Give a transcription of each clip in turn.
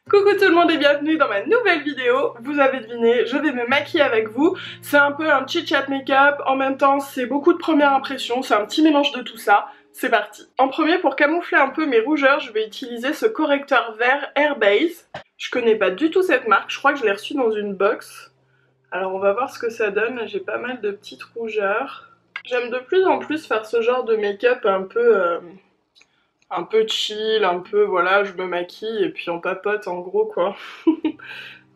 Coucou tout le monde et bienvenue dans ma nouvelle vidéo. Vous avez deviné, je vais me maquiller avec vous. C'est un peu un chit-chat make-up, en même temps c'est beaucoup de premières impressions, c'est un petit mélange de tout ça. C'est parti. En premier, pour camoufler un peu mes rougeurs, je vais utiliser ce correcteur vert Airbase. Je connais pas du tout cette marque, je crois que je l'ai reçu dans une box. Alors on va voir ce que ça donne, j'ai pas mal de petites rougeurs. J'aime de plus en plus faire ce genre de make-up un peu chill, un peu voilà, je me maquille et puis on papote en gros quoi.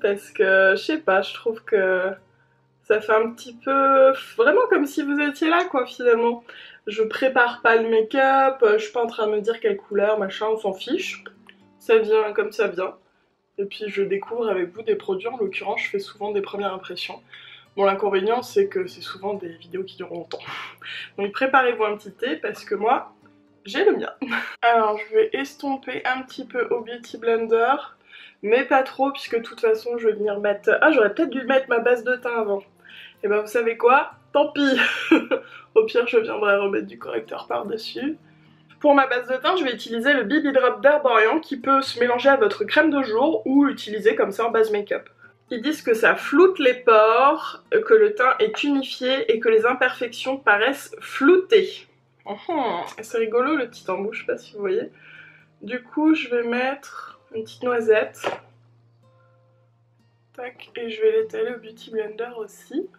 Parce que je sais pas, je trouve que ça fait un petit peu vraiment comme si vous étiez là quoi finalement. Je prépare pas le make-up, je suis pas en train de me dire quelle couleur, machin, on s'en fiche. Ça vient comme ça vient. Et puis je découvre avec vous des produits, en l'occurrence je fais souvent des premières impressions. Bon, l'inconvénient c'est que c'est souvent des vidéos qui durent longtemps. Donc préparez-vous un petit thé parce que moi j'ai le mien. Alors je vais estomper un petit peu au Beauty Blender, mais pas trop puisque de toute façon je vais venir mettre... Ah, j'aurais peut-être dû mettre ma base de teint avant. Et ben vous savez quoi? Tant pis. Au pire je viendrai remettre du correcteur par-dessus. Pour ma base de teint, je vais utiliser le BB Drop d'Herborian qui peut se mélanger à votre crème de jour ou l'utiliser comme ça en base make-up. Ils disent que ça floute les pores, que le teint est unifié et que les imperfections paraissent floutées. C'est rigolo le petit embout, je sais pas si vous voyez. Du coup, je vais mettre une petite noisette. Tac, et je vais l'étaler au Beauty Blender aussi.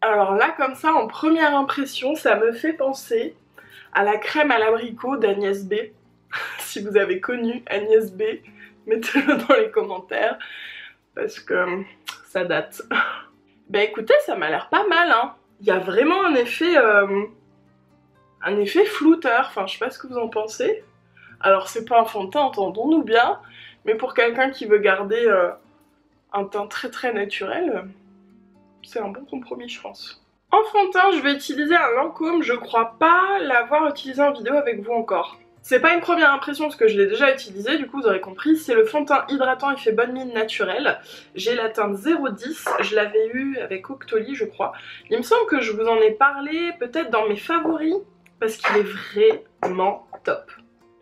Alors là, comme ça, en première impression, ça me fait penser à la crème à l'abricot d'Agnès B. Si vous avez connu Agnès B, mettez-le dans les commentaires, parce que ça date. Bah écoutez, ça m'a l'air pas mal, hein. Il y a vraiment un effet flouteur, enfin je sais pas ce que vous en pensez. Alors c'est pas un fond de teint, entendons-nous bien, mais pour quelqu'un qui veut garder un teint très naturel, c'est un bon compromis je pense. En fond de teint, je vais utiliser un Lancôme, je crois pas l'avoir utilisé en vidéo avec vous encore. C'est pas une première impression parce que je l'ai déjà utilisé, du coup vous aurez compris, c'est le fond de teint hydratant Effet Bonne Mine naturel. J'ai la teinte 010, je l'avais eu avec Octoly je crois. Il me semble que je vous en ai parlé peut-être dans mes favoris, parce qu'il est vraiment top.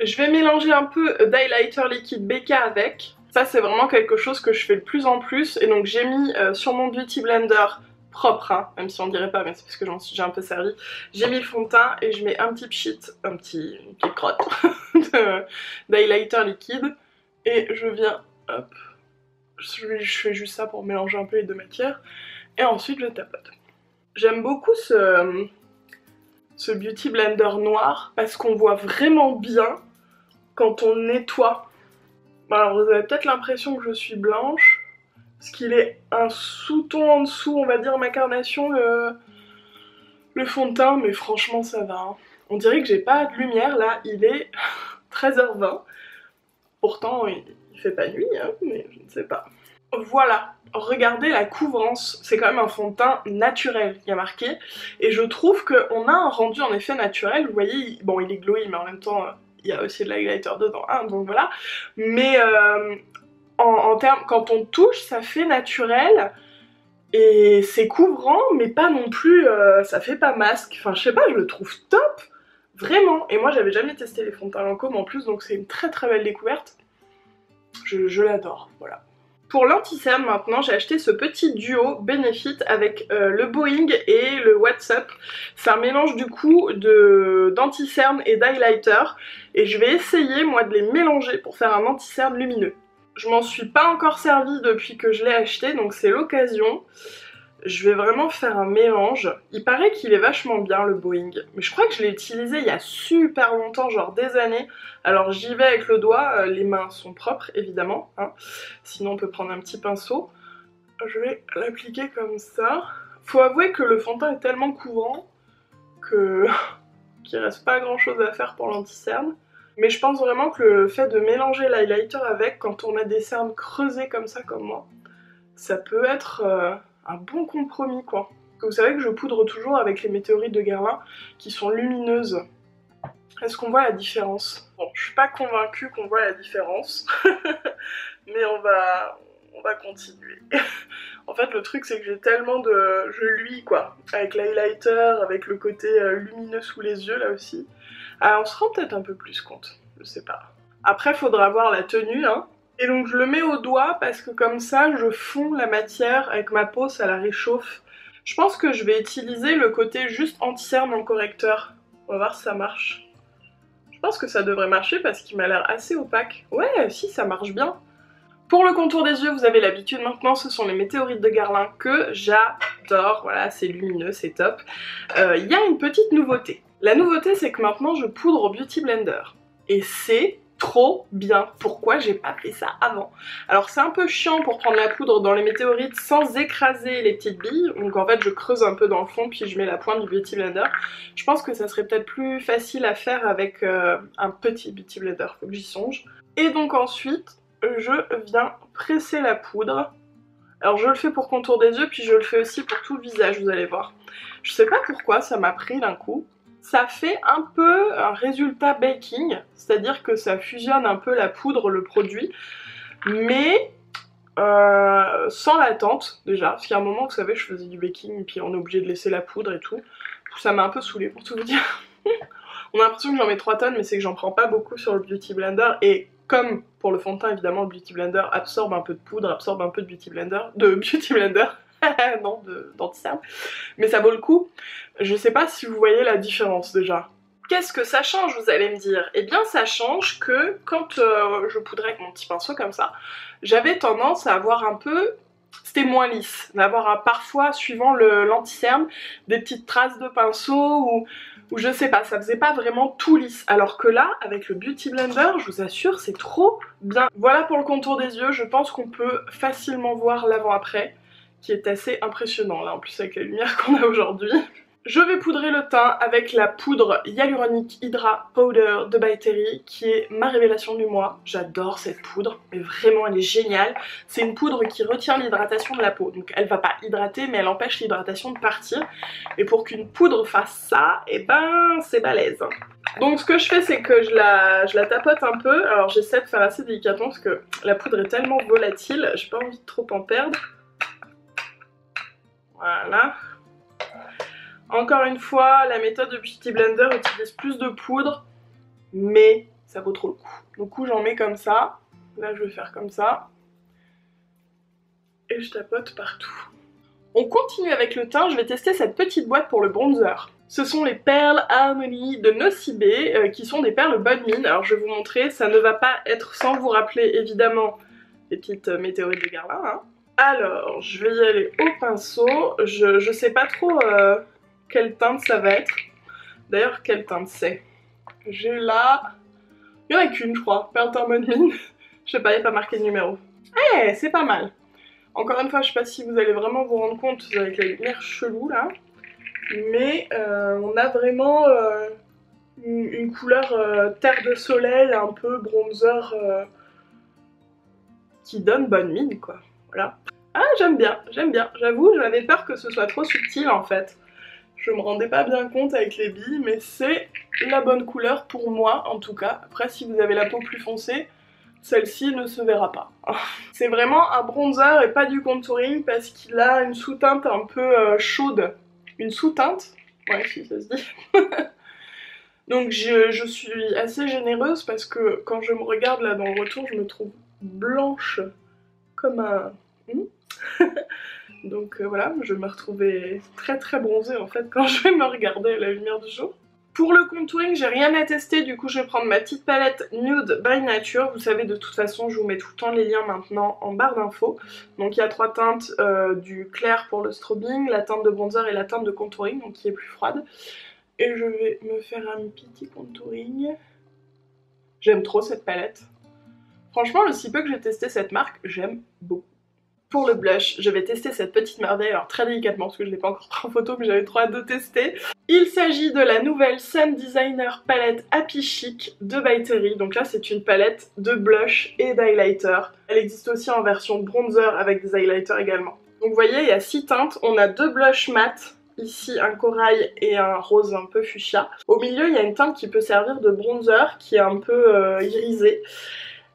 Je vais mélanger un peu d'highlighter liquide BK avec. Ça c'est vraiment quelque chose que je fais de plus en plus. Et donc j'ai mis sur mon Beauty Blender propre, hein, même si on dirait pas, mais c'est parce que j'ai un peu servi. J'ai mis le fond de teint et je mets un petit pchit, une petite crotte d'highlighter liquide. Et je viens, hop, je fais juste ça pour mélanger un peu les deux matières. Et ensuite je tapote. J'aime beaucoup ce Beauty Blender noir parce qu'on voit vraiment bien quand on nettoie. Alors vous avez peut-être l'impression que je suis blanche parce qu'il est un sous-ton en dessous, on va dire ma carnation, le fond de teint, mais franchement ça va, hein. On dirait que j'ai pas de lumière là, il est 13h20, pourtant il fait pas nuit, hein, mais je ne sais pas. Voilà, regardez la couvrance, c'est quand même un fond de teint naturel, il y a marqué, et je trouve qu'on a un rendu en effet naturel, vous voyez, bon il est glowy mais en même temps il y a aussi de l'highlighter dedans, hein, donc voilà, mais en termes, quand on touche ça fait naturel, et c'est couvrant mais pas non plus, ça fait pas masque, enfin je sais pas, je le trouve top, vraiment, et moi j'avais jamais testé les fonds de teint Lancôme en plus, donc c'est une très belle découverte, je l'adore, voilà. Pour l'anti-cerne maintenant, j'ai acheté ce petit duo Benefit avec le Boeing et le WhatsApp. C'est un mélange du coup d'anti-cerne et d'highlighter. Et je vais essayer moi de les mélanger pour faire un anti-cerne lumineux. Je m'en suis pas encore servi depuis que je l'ai acheté, donc c'est l'occasion. Je vais vraiment faire un mélange. Il paraît qu'il est vachement bien le Boeing. Mais je crois que je l'ai utilisé il y a super longtemps, genre des années. Alors j'y vais avec le doigt, les mains sont propres évidemment, hein. Sinon on peut prendre un petit pinceau. Je vais l'appliquer comme ça. Faut avouer que le fond de teint est tellement couvrant que qu'il reste pas grand chose à faire pour l'anti-cerne. Mais je pense vraiment que le fait de mélanger l'highlighter avec, quand on a des cernes creusées comme ça comme moi, ça peut être un bon compromis quoi. Vous savez que je poudre toujours avec les météorites de Guerlain qui sont lumineuses. Est-ce qu'on voit la différence? Bon, je suis pas convaincue qu'on voit la différence, mais on va continuer. En fait, le truc c'est que j'ai tellement de... je luis quoi, avec l'highlighter, avec le côté lumineux sous les yeux là aussi. Ah, on se rend peut-être un peu plus compte, je sais pas. Après, faudra voir la tenue, hein. Et donc je le mets au doigt parce que comme ça je fonds la matière avec ma peau, ça la réchauffe. Je pense que je vais utiliser le côté juste anti-cerne dans le correcteur. On va voir si ça marche. Je pense que ça devrait marcher parce qu'il m'a l'air assez opaque. Ouais, si, ça marche bien. Pour le contour des yeux, vous avez l'habitude maintenant, ce sont les météorites de Guerlain que j'adore. Voilà, c'est lumineux, c'est top. Il y a une petite nouveauté. La nouveauté, c'est que maintenant je poudre au Beauty Blender. Et c'est trop bien. Pourquoi j'ai pas fait ça avant? Alors c'est un peu chiant pour prendre la poudre dans les météorites sans écraser les petites billes. Donc en fait je creuse un peu dans le fond puis je mets la pointe du Beauty Blender. Je pense que ça serait peut-être plus facile à faire avec un petit Beauty Blender, faut que j'y songe. Et donc ensuite je viens presser la poudre. Alors je le fais pour contour des yeux puis je le fais aussi pour tout le visage, vous allez voir. Je sais pas pourquoi ça m'a pris d'un coup. Ça fait un peu un résultat baking, c'est-à-dire que ça fusionne un peu la poudre, le produit, mais sans l'attente déjà, parce qu'à un moment, vous savez, je faisais du baking et puis on est obligé de laisser la poudre et tout. Ça m'a un peu saoulée pour tout vous dire. On a l'impression que j'en mets 3 tonnes, mais c'est que j'en prends pas beaucoup sur le Beauty Blender, et comme pour le fond de teint, évidemment, le Beauty Blender absorbe un peu de poudre, absorbe un peu de Beauty Blender, non, d'anti-cerne, mais ça vaut le coup. Je sais pas si vous voyez la différence déjà. Qu'est-ce que ça change, vous allez me dire? Eh bien ça change que quand je poudrais avec mon petit pinceau comme ça, j'avais tendance à avoir un peu, c'était moins lisse, d'avoir parfois, suivant l'anti-cerne, des petites traces de pinceau ou je sais pas, ça faisait pas vraiment tout lisse. Alors que là, avec le Beauty Blender, je vous assure, c'est trop bien. Voilà pour le contour des yeux, je pense qu'on peut facilement voir l'avant-après, qui est assez impressionnant là, en plus avec les lumières qu'on a aujourd'hui. Je vais poudrer le teint avec la poudre Hyaluronic Hydra Powder de By Terry, qui est ma révélation du mois. J'adore cette poudre, mais vraiment elle est géniale. C'est une poudre qui retient l'hydratation de la peau, donc elle va pas hydrater, mais elle empêche l'hydratation de partir. Et pour qu'une poudre fasse ça, et ben c'est balèze. Donc ce que je fais, c'est que je la tapote un peu. Alors j'essaie de faire assez délicatement parce que la poudre est tellement volatile, j'ai pas envie de trop en perdre. Voilà. Encore une fois, la méthode de Beauty Blender utilise plus de poudre, mais ça vaut trop le coup. Du coup, j'en mets comme ça. Là, je vais faire comme ça. Et je tapote partout. On continue avec le teint. Je vais tester cette petite boîte pour le bronzer. Ce sont les perles Harmony de Nocibé, qui sont des perles bonne mine. Alors, je vais vous montrer. Ça ne va pas être sans vous rappeler, évidemment, les petites météorites de Guerlain. Hein. Alors, je vais y aller au pinceau. Je sais pas trop... quelle teinte ça va être. D'ailleurs, quelle teinte c'est? J'ai là... Il y en a qu'une, je crois. Perle bonne mine. Je sais pas, il n'y a pas marqué de numéro. Eh, c'est pas mal. Encore une fois, je sais pas si vous allez vraiment vous rendre compte avec la lumière chelou là. Mais on a vraiment une couleur terre de soleil, un peu bronzer qui donne bonne mine quoi. Voilà. Ah, j'aime bien, j'aime bien. J'avoue, j'avais peur que ce soit trop subtil en fait. Je me rendais pas bien compte avec les billes, mais c'est la bonne couleur pour moi en tout cas. Après, si vous avez la peau plus foncée, celle-ci ne se verra pas. C'est vraiment un bronzer et pas du contouring parce qu'il a une sous-teinte un peu chaude. Une sous-teinte? Ouais, si ça se dit. Donc je suis assez généreuse parce que quand je me regarde là dans le retour, je me trouve blanche comme un... Donc voilà, je vais me retrouver très très bronzée en fait quand je vais me regarder à la lumière du jour. Pour le contouring, j'ai rien à tester, du coup je vais prendre ma petite palette Nude by Nature. Vous savez, de toute façon, je vous mets tout le temps les liens maintenant en barre d'infos. Donc il y a 3 teintes, du clair pour le strobing, la teinte de bronzer et la teinte de contouring, donc qui est plus froide. Et je vais me faire un petit contouring. J'aime trop cette palette. Franchement, le si peu que j'ai testé cette marque, j'aime beaucoup. Pour le blush, je vais tester cette petite merveille, alors très délicatement parce que je ne l'ai pas encore pris en photo mais j'avais trop hâte de tester. Il s'agit de la nouvelle Sun Designer palette Happy Chic de By Terry. Donc là c'est une palette de blush et d'highlighter. Elle existe aussi en version bronzer avec des highlighters également. Donc vous voyez, il y a 6 teintes, on a 2 blushs mat. Ici un corail et un rose un peu fuchsia. Au milieu il y a une teinte qui peut servir de bronzer qui est un peu irisée.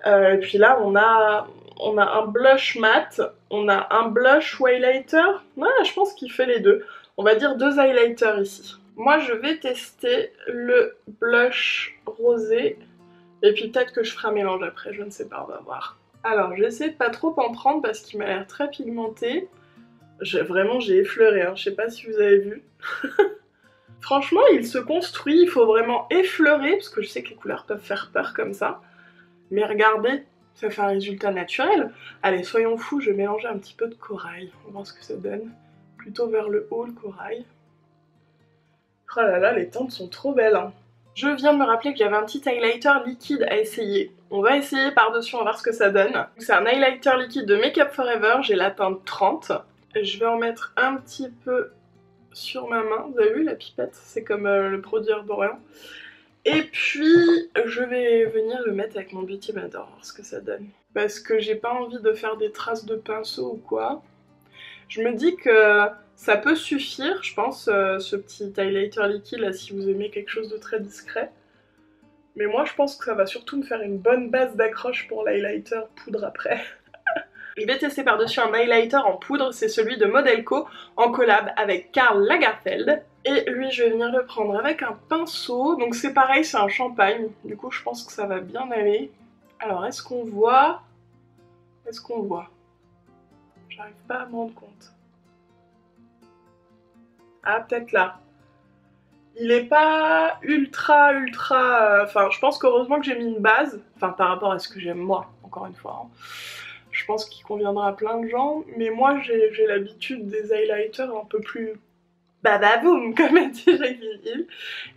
Et puis là on a un blush mat, on a un blush highlighter. Ouais, je pense qu'il fait les deux. On va dire 2 highlighters ici. Moi je vais tester le blush rosé. Et puis peut-être que je ferai un mélange après, je ne sais pas, on va voir. Alors j'ai essayé de pas trop en prendre parce qu'il m'a l'air très pigmenté. Vraiment j'ai effleuré, hein. Je sais pas si vous avez vu. Franchement il se construit, il faut vraiment effleurer parce que je sais que les couleurs peuvent faire peur comme ça. Mais regardez, ça fait un résultat naturel. Allez, soyons fous, je vais mélanger un petit peu de corail. On va voir ce que ça donne. Plutôt vers le haut le corail. Oh là là, les teintes sont trop belles, hein. Je viens de me rappeler que j'avais un petit highlighter liquide à essayer. On va essayer par-dessus, on va voir ce que ça donne. C'est un highlighter liquide de Make Up For Ever, j'ai la teinte 30. Je vais en mettre un petit peu sur ma main. Vous avez vu la pipette? C'est comme le produit Herborian. Et puis, je vais venir le mettre avec mon Beauty Blender, voir ce que ça donne. Parce que j'ai pas envie de faire des traces de pinceau ou quoi. Je me dis que ça peut suffire, je pense, ce petit highlighter liquide là, si vous aimez quelque chose de très discret. Mais moi, je pense que ça va surtout me faire une bonne base d'accroche pour l'highlighter poudre après. Je vais tester par-dessus un highlighter en poudre, c'est celui de Modelco, en collab avec Karl Lagerfeld. Et lui, je vais venir le prendre avec un pinceau. Donc c'est pareil, c'est un champagne. Du coup, je pense que ça va bien aller. Alors, est-ce qu'on voit? Est-ce qu'on voit? J'arrive pas à me rendre compte. Ah, peut-être là. Il est pas ultra... Enfin, je pense qu'heureusement que j'ai mis une base. Enfin, par rapport à ce que j'aime moi, encore une fois. Hein. Je pense qu'il conviendra à plein de gens. Mais moi, j'ai l'habitude des highlighters un peu plus... badaboum, comme a dit Jacqueline Hill.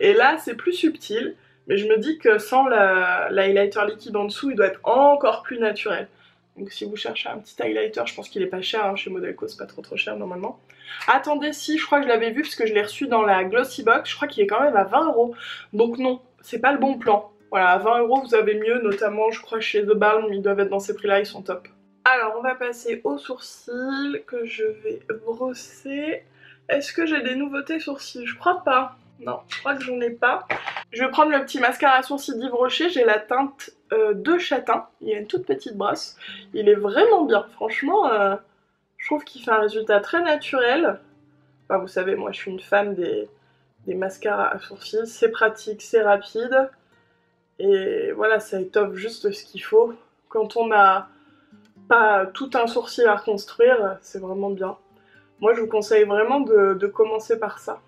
Et là, c'est plus subtil. Mais je me dis que sans l'highlighter liquide en dessous, il doit être encore plus naturel. Donc si vous cherchez un petit highlighter, je pense qu'il est pas cher, hein, chez Modelco, c'est pas trop cher normalement. Attendez, si, je crois que je l'avais vu parce que je l'ai reçu dans la Glossy Box, je crois qu'il est quand même à 20 €. Donc non, c'est pas le bon plan. Voilà, à 20 € vous avez mieux, notamment je crois chez The Balm, ils doivent être dans ces prix-là, ils sont top. Alors on va passer aux sourcils que je vais brosser. Est-ce que j'ai des nouveautés sourcils? Je crois pas. Non, je crois que j'en ai pas. Je vais prendre le petit mascara à sourcils d'Yves Rocher, j'ai la teinte de châtain, il y a une toute petite brosse. Il est vraiment bien, franchement, je trouve qu'il fait un résultat très naturel. Enfin, vous savez, moi je suis une fan des mascaras à sourcils, c'est pratique, c'est rapide. Et voilà, ça étoffe juste ce qu'il faut. Quand on n'a pas tout un sourcil à reconstruire, c'est vraiment bien. Moi je vous conseille vraiment de commencer par ça.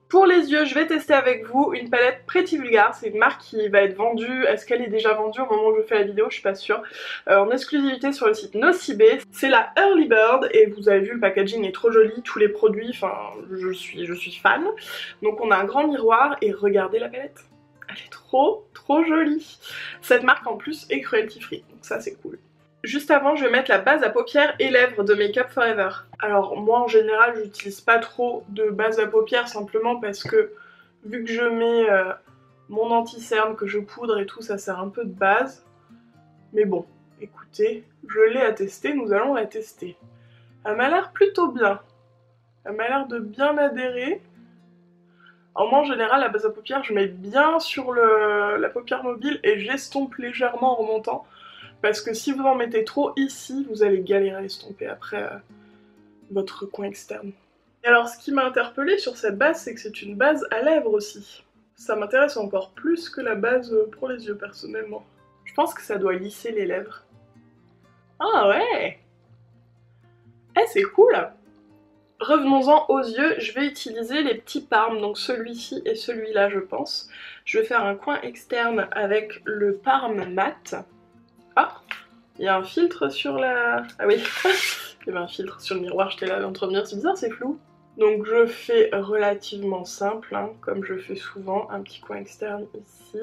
Pour les yeux, je vais tester avec vous une palette Pretty Vulgar. C'est une marque qui va être vendue. Est-ce qu'elle est déjà vendue au moment où je fais la vidéo? Je suis pas sûre. En exclusivité sur le site Nocibé. C'est la Early Bird et vous avez vu, le packaging est trop joli. Tous les produits, enfin, je suis fan. Donc on a un grand miroir et regardez la palette. Elle est trop jolie. Cette marque en plus est cruelty free. Donc ça c'est cool. Juste avant, je vais mettre la base à paupières et lèvres de Make Up For Ever. Alors moi en général j'utilise pas trop de base à paupières simplement parce que vu que je mets mon anti-cerne, que je poudre et tout, ça sert un peu de base. Mais bon, écoutez, je l'ai à tester, nous allons la tester. Elle m'a l'air plutôt bien. Elle m'a l'air de bien adhérer. Alors moi en général la base à paupières je mets bien sur la paupière mobile et j'estompe légèrement en remontant. Parce que si vous en mettez trop ici, vous allez galérer à estomper après votre coin externe. Et alors ce qui m'a interpellée sur cette base, c'est que c'est une base à lèvres aussi. Ça m'intéresse encore plus que la base pour les yeux personnellement. Je pense que ça doit lisser les lèvres. Ah ouais! Eh c'est cool! Revenons-en aux yeux, je vais utiliser les petits Parm, donc celui-ci et celui-là je pense. Je vais faire un coin externe avec le Parm mat. Ah, il y a un filtre sur la... Ah oui, il y avait un filtre sur le miroir, j'étais là d'entretenir, c'est bizarre, c'est flou. Donc je fais relativement simple, hein, comme je fais souvent, un petit coin externe ici.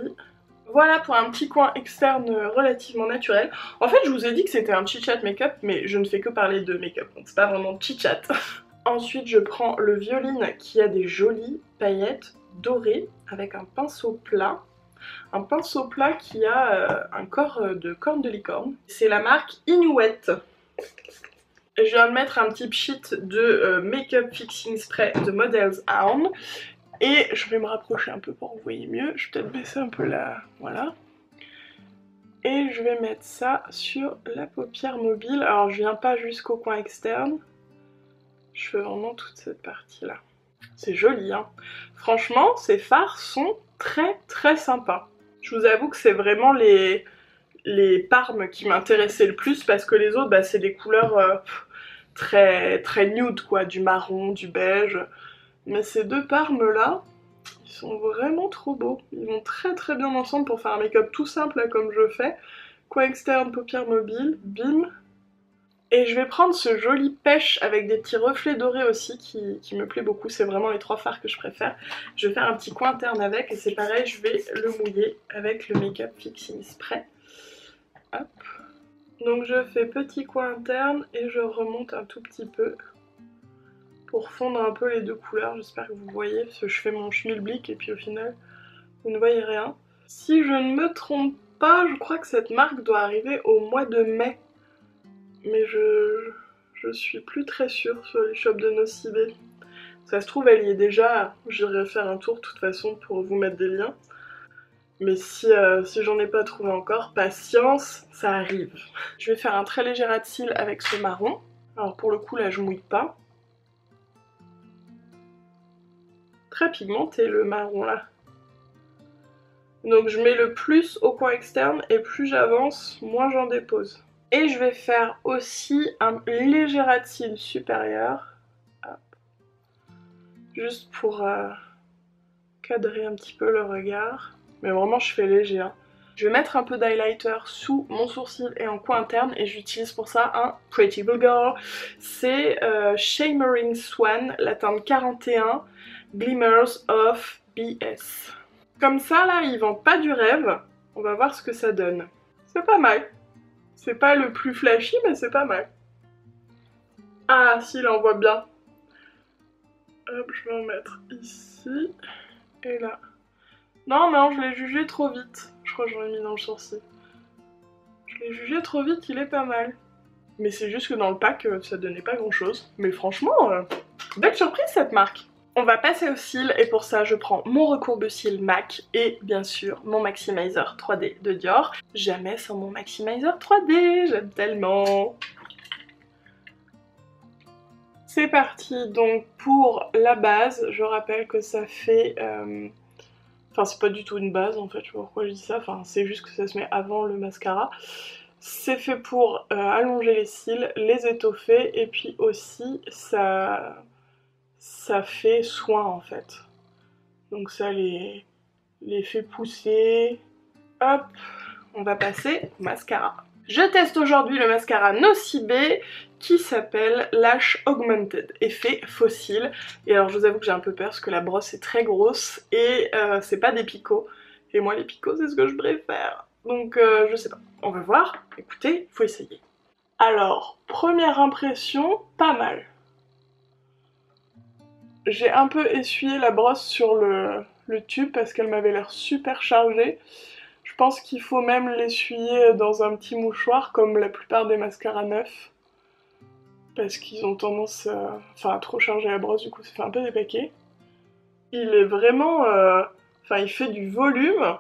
Voilà pour un petit coin externe relativement naturel. En fait, je vous ai dit que c'était un chit-chat make-up, mais je ne fais que parler de make-up, donc c'est pas vraiment chit-chat. Ensuite, je prends le Violine qui a des jolies paillettes dorées avec un pinceau plat. Un pinceau plat qui a un corps de corne de licorne. C'est la marque Inuit. Je viens de mettre un petit pchit de Make-up Fixing Spray de Models Own. Et je vais me rapprocher un peu pour que vous voyez mieux. Je vais peut-être baisser un peu là. Voilà. Et je vais mettre ça sur la paupière mobile. Alors je viens pas jusqu'au coin externe. Je fais vraiment toute cette partie là. C'est joli hein. Franchement ces fards sont très sympas. Je vous avoue que c'est vraiment les les parmes qui m'intéressaient le plus parce que les autres, bah, c'est des couleurs très nude quoi, du marron, du beige. Mais ces deux parmes là, ils sont vraiment trop beaux. Ils vont très bien ensemble pour faire un make-up tout simple là, comme je fais. Coin externe, paupières mobiles, bim. Et je vais prendre ce joli pêche avec des petits reflets dorés aussi qui me plaît beaucoup. C'est vraiment les trois fards que je préfère. Je vais faire un petit coin interne avec et c'est pareil, je vais le mouiller avec le Make-up Fixing Spray. Hop. Donc je fais petit coin interne et je remonte un tout petit peu pour fondre un peu les deux couleurs. J'espère que vous voyez parce que je fais mon schmilblick et puis au final vous ne voyez rien. Si je ne me trompe pas, je crois que cette marque doit arriver au mois de mai. Mais je suis plus très sûre sur les shops de Nocibé. Ça se trouve elle y est déjà, j'irai faire un tour de toute façon pour vous mettre des liens. Mais si j'en ai pas trouvé encore, patience, ça arrive. Je vais faire un très léger ras de cils avec ce marron. Alors pour le coup là je mouille pas. Très pigmenté le marron là. Donc je mets le plus au coin externe et plus j'avance, moins j'en dépose. Et je vais faire aussi un léger ras de cils supérieur. Hop. Juste pour cadrer un petit peu le regard. Mais vraiment je fais léger. Hein. Je vais mettre un peu d'highlighter sous mon sourcil et en coin interne. Et j'utilise pour ça un Pretty Blue Girl. C'est Shimmering Swan, la teinte 41, Glimmers of BS. Comme ça là, il vend pas du rêve. On va voir ce que ça donne. C'est pas mal. C'est pas le plus flashy, mais c'est pas mal. Ah, si, là, on voit bien. Hop, je vais en mettre ici. Et là. Non, je l'ai jugé trop vite. Je crois que j'en ai mis dans le sourcil. Je l'ai jugé trop vite, il est pas mal. Mais c'est juste que dans le pack, ça donnait pas grand-chose. Mais franchement, belle surprise, cette marque. On va passer aux cils et pour ça je prends mon recourbe-cils MAC et bien sûr mon Maximizer 3D de Dior. Jamais sans mon Maximizer 3D, j'aime tellement. C'est parti, donc pour la base, je rappelle que ça fait... Enfin c'est pas du tout une base en fait, je sais pas pourquoi je dis ça, enfin c'est juste que ça se met avant le mascara. C'est fait pour allonger les cils, les étoffer et puis aussi ça fait soin en fait. Donc ça les fait pousser. Hop, on va passer au mascara. Je teste aujourd'hui le mascara Nocibé qui s'appelle Lash Augmented, effet fossile. Et alors je vous avoue que j'ai un peu peur parce que la brosse est très grosse et c'est pas des picots. Et moi les picots c'est ce que je préfère. Donc je sais pas, on va voir. Écoutez, faut essayer. Alors, première impression, pas mal. J'ai un peu essuyé la brosse sur le tube parce qu'elle m'avait l'air super chargée. Je pense qu'il faut même l'essuyer dans un petit mouchoir comme la plupart des mascaras neufs. Parce qu'ils ont tendance à trop charger la brosse, du coup ça fait un peu des paquets. Il est vraiment... il fait du volume.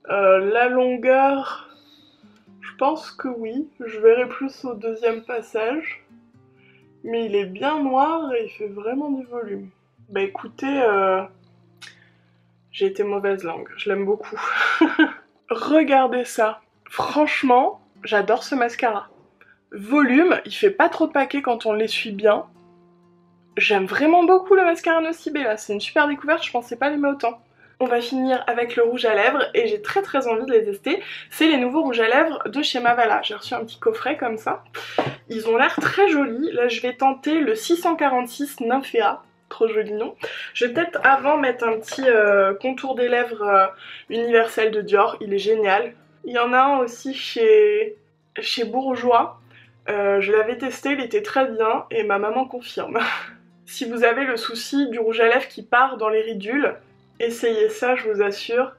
La longueur, je pense que oui. Je verrai plus au deuxième passage. Mais il est bien noir et il fait vraiment du volume. Bah écoutez, j'ai été mauvaise langue, je l'aime beaucoup. Regardez ça, franchement, j'adore ce mascara. Volume, il fait pas trop de paquets quand on l'essuie bien. J'aime vraiment beaucoup le mascara Nocibé là, c'est une super découverte, je pensais pas l'aimer autant. On va finir avec le rouge à lèvres et j'ai très envie de les tester. C'est les nouveaux rouges à lèvres de chez Mavala. J'ai reçu un petit coffret comme ça. Ils ont l'air très jolis. Là je vais tenter le 646 Nymphéa. Trop joli nom. Je vais peut-être avant mettre un petit contour des lèvres universel de Dior. Il est génial. Il y en a un aussi chez Bourjois. Je l'avais testé, il était très bien et ma maman confirme. Si vous avez le souci du rouge à lèvres qui part dans les ridules, essayez ça, je vous assure.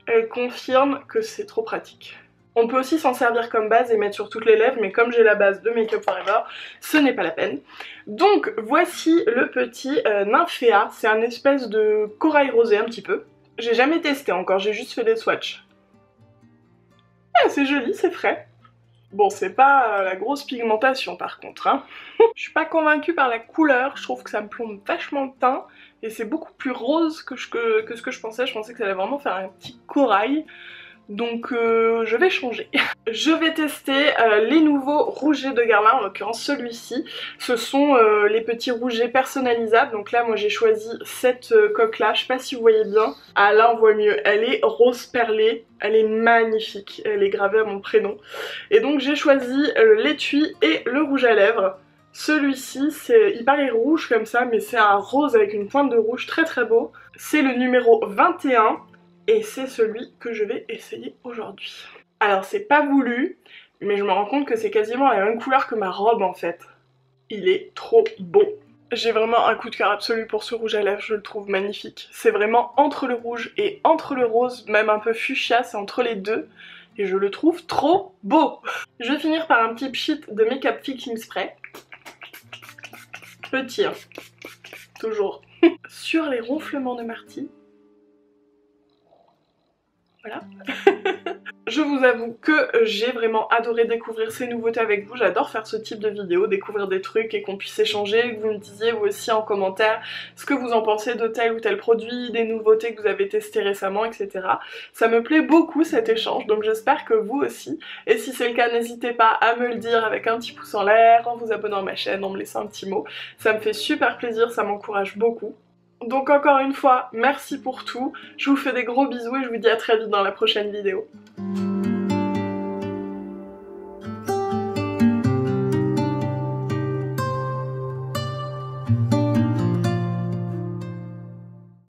Elle confirme que c'est trop pratique. On peut aussi s'en servir comme base et mettre sur toutes les lèvres, mais comme j'ai la base de Make Up Forever, ce n'est pas la peine. Donc voici le petit Nymphéa, c'est un espèce de corail rosé un petit peu. J'ai jamais testé encore, j'ai juste fait des swatchs. Ah, c'est joli, c'est frais. Bon, c'est pas la grosse pigmentation par contre, hein. Je suis pas convaincue par la couleur, je trouve que ça me plombe vachement le teint. Et c'est beaucoup plus rose que ce que je pensais que ça allait vraiment faire un petit corail. Donc je vais changer. Je vais tester les nouveaux rougets de Guerlain, en l'occurrence celui-ci. Ce sont les petits rougets personnalisables. Donc là moi j'ai choisi cette coque là, je sais pas si vous voyez bien. Ah là on voit mieux, elle est rose perlée, elle est magnifique, elle est gravée à mon prénom. Et donc j'ai choisi l'étui et le rouge à lèvres. Celui-ci, il paraît rouge comme ça, mais c'est un rose avec une pointe de rouge très très beau. C'est le numéro 21 et c'est celui que je vais essayer aujourd'hui. Alors c'est pas voulu, mais je me rends compte que c'est quasiment la même couleur que ma robe en fait. Il est trop beau. J'ai vraiment un coup de cœur absolu pour ce rouge à lèvres, je le trouve magnifique. C'est vraiment entre le rouge et entre le rose, même un peu fuchsia, c'est entre les deux. Et je le trouve trop beau. Je vais finir par un petit pchit de Make-up Fixing Spray. Petit, hein. Toujours. Sur les ronflements de Marty. Voilà. Je vous avoue que j'ai vraiment adoré découvrir ces nouveautés avec vous. J'adore faire ce type de vidéo, découvrir des trucs et qu'on puisse échanger, que vous me disiez vous aussi en commentaire ce que vous en pensez de tel ou tel produit, des nouveautés que vous avez testées récemment, etc. Ça me plaît beaucoup cet échange, donc j'espère que vous aussi. Et si c'est le cas, n'hésitez pas à me le dire avec un petit pouce en l'air, en vous abonnant à ma chaîne, en me laissant un petit mot. Ça me fait super plaisir, ça m'encourage beaucoup. Donc encore une fois, merci pour tout, je vous fais des gros bisous et je vous dis à très vite dans la prochaine vidéo.